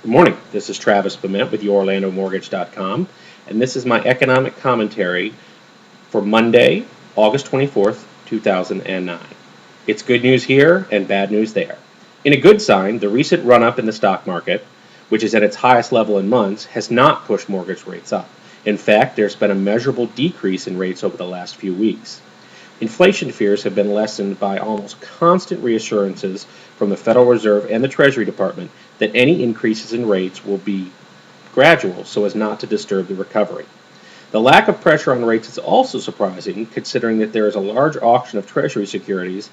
Good morning. This is Travis Bement with YourOrlandoMortgage.com, and this is my economic commentary for Monday, August 24th, 2009. It's good news here and bad news there. In a good sign, the recent run-up in the stock market, which is at its highest level in months, has not pushed mortgage rates up. In fact, there's been a measurable decrease in rates over the last few weeks. Inflation fears have been lessened by almost constant reassurances from the Federal Reserve and the Treasury Department that any increases in rates will be gradual so as not to disturb the recovery. The lack of pressure on rates is also surprising, considering that there is a large auction of Treasury securities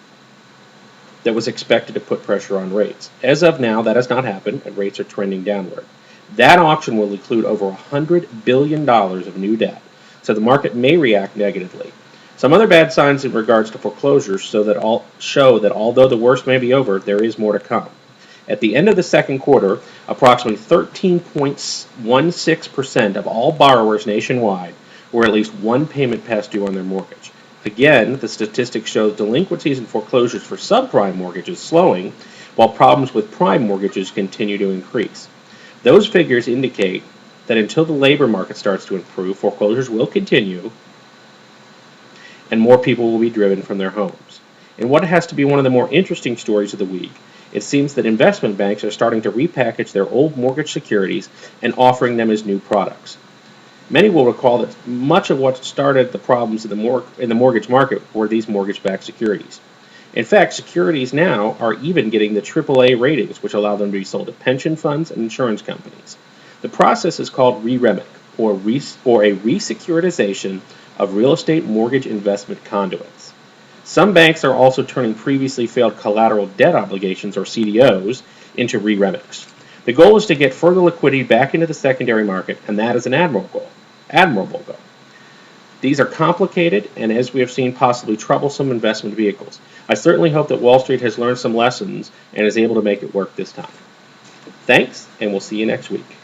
that was expected to put pressure on rates. As of now, that has not happened, and rates are trending downward. That auction will include over $100 billion of new debt, so the market may react negatively. Some other bad signs in regards to foreclosures show that although the worst may be over, there is more to come. At the end of the second quarter, approximately 13.16% of all borrowers nationwide were at least one payment past due on their mortgage. Again, the statistics show delinquencies and foreclosures for subprime mortgages slowing, while problems with prime mortgages continue to increase. Those figures indicate that until the labor market starts to improve, foreclosures will continue and more people will be driven from their homes. In what has to be one of the more interesting stories of the week, it seems that investment banks are starting to repackage their old mortgage securities and offering them as new products. Many will recall that much of what started the problems in the mortgage market were these mortgage-backed securities. In fact, securities now are even getting the AAA ratings, which allow them to be sold to pension funds and insurance companies. The process is called re-REMIC, or a re-securitization of real estate mortgage investment conduits. Some banks are also turning previously failed collateral debt obligations, or CDOs, into re-REMICs. The goal is to get further liquidity back into the secondary market, and that is an admirable goal. These are complicated and, as we have seen, possibly troublesome investment vehicles. I certainly hope that Wall Street has learned some lessons and is able to make it work this time. Thanks, and we'll see you next week.